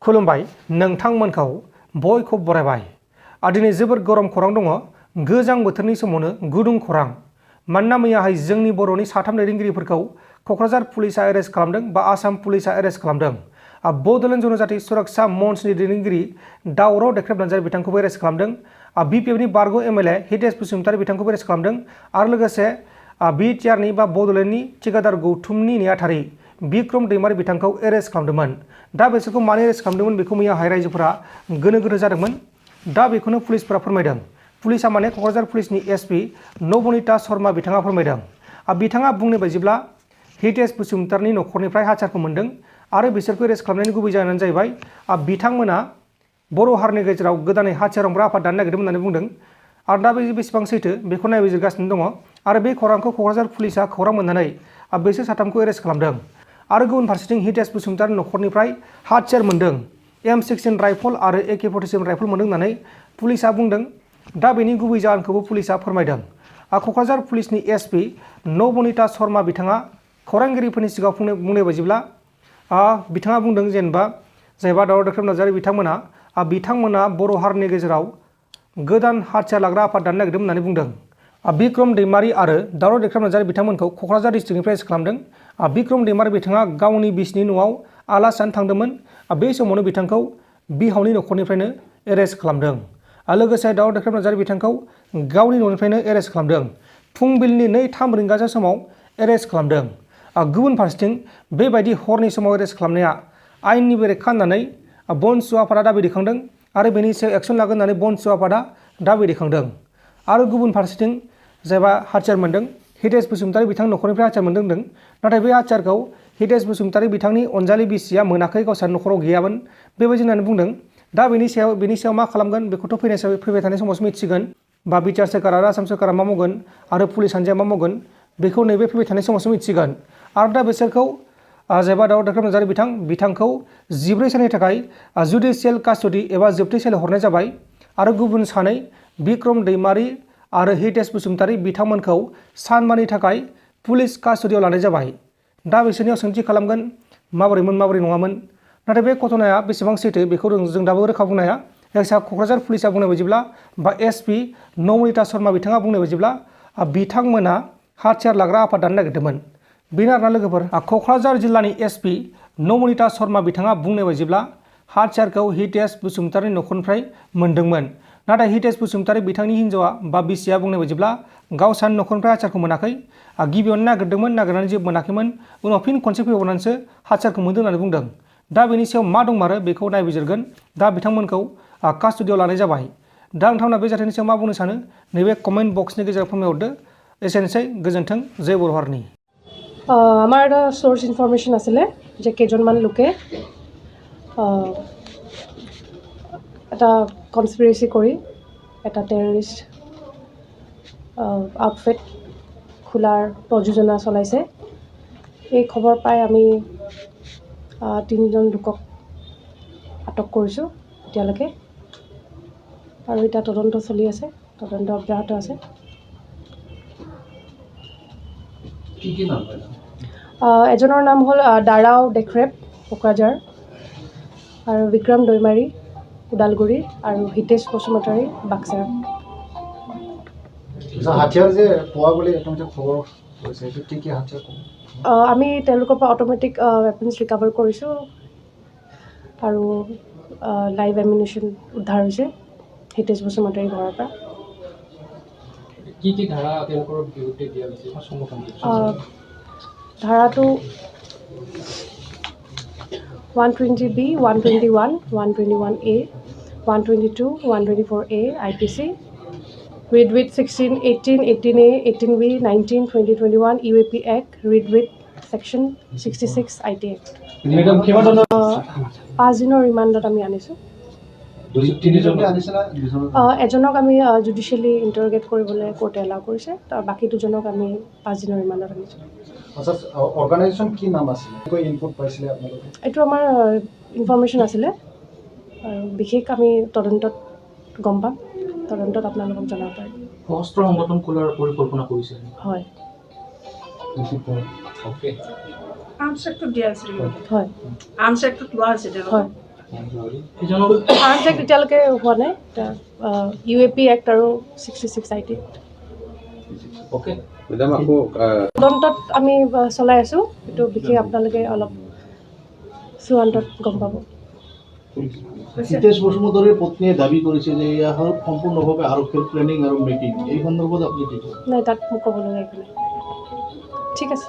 खुलुमबाय नोंथांमोनखौ बयखौ बरायबाय दिनै जोबोर गरम खौरां दङ गोजां बोथोरनि समावनो गुदुं खौरां मानोना मैयाहाय जोंनि बर'नि साथाम दैदेनगिरिफोरखौ क'क्राझार पुलिसा एरेस्ट खालामदों बा आसाम पुलिसा एरेस्ट खालामदों बड'लेण्ड जनजाति सुरक्षा मंचनि दैदेनगिरि दावराव देख्रेब नार्जारी बिथांखौबो एरेस्ट खालामदों बिपिएफनि बारग' एमएलए हितेश बसुमतारी बिथांखौबो एरेस्ट खालामदों आरो लोगोसे बिटिआरनि बा बड'लेण्डनि थिकादार गौथुमनि नेहाथारि बिक्रम दैमारी बिथांखौ एरेस्ट खालामदोंमोन दा बिसोरखौ मानो एरेस्ट खालामदोंमोन बेखौ मैयाहाय रायजोफोरा गोनो गोथो जादोंमोन दा बेखौनो पुलिसफोरा फोरमायदों पुलिसा माने क'क्राझार पुलिसनि एसपि नबनीता शर्मा बिथाङा फोरमायदों बिथाङा बुंनाय बायदिब्ला हितेश बसुमतारीनि न'खरनिफ्राय हाथियारखौ मोन्दों आरो बिसोरखौ एरेस्ट खालामनायनि गुबै जाहोनानो जाहैबाय बिथांमोना बर' हारिनि गेजेराव गोदानै हाथियार हमग्रा आफाद दानो नागिरदों होननानै बुंदों आरो दा बे बेसेबां सैथो बेखौ नायबिजिरगासिनो दङ आरो बे खौरांखौ क'क्राझार पुलिसा खौरां मोननानै बिसोर साथामखौ एरेस्ट खालामदों आरो गुबुन फारसेथिं हितेश बसुमतारी न'खरनिफ्राय हाथियार मोन्दों M16 राइफल आरो AK-47 राइफल मोन्दों होननानै पुलिसा बुंदों दा बेनि गुबै जाहोनखौबो पुलिसा फोरमायदों क'क्राझार पुलिसनि एसपि नबनीता शर्मा बिथाङा खौरांगिरिफोरनि सिगाङाव बुंनाय बायदिब्ला बिथाङा बुंदों जेनेबा जायबा दावराव देख्रेब नार्जारी बिथांमोना बर' हारिनि गेजेराव गोदान हाथियार लाग्रा आफाद दानो नागिरदों होननानै बुंदों बिक्रम दैमारी आरो दावराव देख्रेब नार्जारी बिथांमोनखौ क'क्राझार डिस्ट्रिक्टनिफ्राय एरेस्ट खालामदों बिक्रम दैमारी बिथाङा गावनि बिसिनि न'आव आलासि जानो थांदोंमोन बे समावनो बिथांखौ बिहावनि न'खरनिफ्रायनो एरेस्ट खालामदों लोगोसे दावराव देख्रेब नार्जारी बिथांखौ गावनि न'निफ्रायनो एरेस्ट खालामदों फुंबिलिनि 2-3 रिंगासो समाव एरेस्ट खालामदों गुबुन फारसेथिं बेबायदि हरनि समाव एरेस्ट खालामनाया आयेननि बेरेखा होननानै बनसु आफादा दाबि दैखांदों आरो बेनि सायाव एक्सन लागोन होननानै बनसु आफादा दाबि दैखांदों आरो गुबुन फारसेथिं जायबा हाथियार मोन्दों हितेश बसुमतारी बिथांनि न'खरनिफ्राय हाथियार मोन्दों होनदों नाथाय बे हाथियारखौ हितेश बसुमतारी बिथांनि अनजालि बिसिया मोनाखै गावसोर न'खराव गैयामोन बेबायदि होननानै बुंदों दा बेनि सायाव मा खालामगोन बेखौथ' फैबाय थानाय समावसो मिथिगोन बा बिटिआर सोरखार आरो आसाम सोरखारा मा मावगोन आरो पुलिस हान्जाया मा मावगोन बेखौ नैबे फैबाय थानाय समावसो मिथिगोन आरो दा बिसोरखौ जायबा दावराव देख्रेब नार्जारी बिथांखौ 14 साननि थाखाय जुडिसियेल कास्टडि एबा जोबथेसालियाव हरनाय जाबाय आरो गुबुन सानै बिक्रम दैमारी आरो हितेश बसुमतारी बिथांमोनखौ सानबानि थाखाय पुलिस कास्टडियाव लानाय जाबाय दा बिसोरनियाव सोंथि खालामगोन माबोरैमोन माबोरै नङामोन नाथाय बे घटनाया बेसेबां सैथो बेखौ जों दाबो रोखा बुंनो हाया जायखिया क'क्राझार पुलिसा बुंनाय बायदिब्ला बा एसपि नबनीता शर्मा बिथाङा बुंनाय बायदिब्ला बिथांमोना हाथियार लाग्रा आफाद दानो नागिरदोंमोन बेनो आरोना लोगोफोर क'क्राझार जिल्लानि एसपि नबनीता शर्मा बिथाङा बुंनाय बायदिब्ला हाथियारखौ हितेश बसुमतारीनि न'खरनिफ्राय मोन्दोंमोन नाथाय हितेश बसुमतारी बिथांनि हिन्जावा बा बिसिया बुंनाय बायदिब्ला गावसानि न'खरनिफ्राय हाथियारखौ मोनाखै गिबियावनो नागिरदोंमोन नागिरनानै जेबो मोनाखैमोन उनाव फिन खनसे फैबावनानैसो हाथियारखौ मोन्दों होननानै बुंदों दा बेनि सायाव मा दंमारो बेखौ नायबिजिरगोन दा बिथांमोनखौ कास्टडियाव लानाय जाबाय दा नोंथांमोना बे जाथायनि सायाव मा बुंनो सानो नैबे कमेन्ट बक्सनि गेजेराव फोरमायहरदो एसेनोसै गोजोन्थों जय बर' हारिनि আমাৰ এটা চ'ৰ্চ ইনফৰমেশ্যন আছিলে যে কেইজনমান লোকে এটা কনস্পিৰেচি কৰি এটা টেৰৰিষ্ট আউটফিট খোলাৰ প্ৰযোজনা চলাইছে এই খবৰ পাই আমি 3জন লোকক আটক কৰিছোঁ এতিয়ালৈকে আৰু এটা তদন্ত চলি আছে তদন্ত অব্যাহত আছে এজনৰ নাম হ'ল দাorao দেkreb কোকৰাঝাৰ আৰু বিক্ৰম দৈমাৰী ওদালগুৰি আৰু হিতেশ বসুমতাৰী বাক্সাৰ হাতিয়াৰ যে পোৱা বুলি এটা খবৰ হৈছে এইটো কি হাতিয়াৰ আমি তেওঁলোকৰ পৰা অট'মেটিক ৱেপনছ ৰিকভাৰ কৰিছোঁ আৰু লাইভ এমিউনিশ্যন উদ্ধাৰ হৈছে হিতেশ বসুমতাৰীৰ ঘৰৰ পৰা কি ধাৰা তেওঁলোকৰ বিৰুদ্ধে দিয়া হৈছে ধাৰাটো 120B 121 121A 122 124A IPC read with 16 18 18A 18B 19 20 21 UAP Act read with section 66 IT Act 5 দিনৰ ৰিমাণ্ডত আমি আনিছোঁ এজনক আমি জুডিচিয়েলি ইণ্টাৰগেট কৰিবলৈ কোৰ্টে এলাউ কৰিছে তাৰ বাকী দুজনক আমি 5 দিনৰ ৰিমাণ্ডত আনিছোঁ অৰ্গানাইজেশ্যন কি নাম আছিলে ইনপুট পাইছিলে আপোনালোকে এইটো আমাৰ ইনফৰমেশ্যন আছিলে আৰু বিশেষ আমি তদন্তত গম পাম তদন্তত আপোনালোকক জনাব পাৰিম সশস্ত্ৰ সংগঠন খোলাৰ পৰিকল্পনা কৰিছে হয় আৰ্মছ এক্টত দিয়া আছিল হয় আৰ্মছ এক্টত লোৱা আছিল হয় এজনক আৰ্মছ এক্ট এতিয়ালৈকে হোৱা নাই UAP এক্ট আৰু 66 IT ওকে মেডাম আকৌ তদন্তত আমি চলাই আছোঁ এইটো বিশেষ আপোনালোকে অলপ চূড়ান্তত গম পাব হিতেশ বসুমতাৰীৰ পত্নীয়ে দাবী কৰিছে যে এয়া হ'ল সম্পূৰ্ণভাৱে আৰক্ষীৰ প্লেনিং আৰু মেকিং এই সন্দৰ্ভত আপুনি কি কয় নাই তাত মোক ক'ব লগা একো নাই ঠিক আছে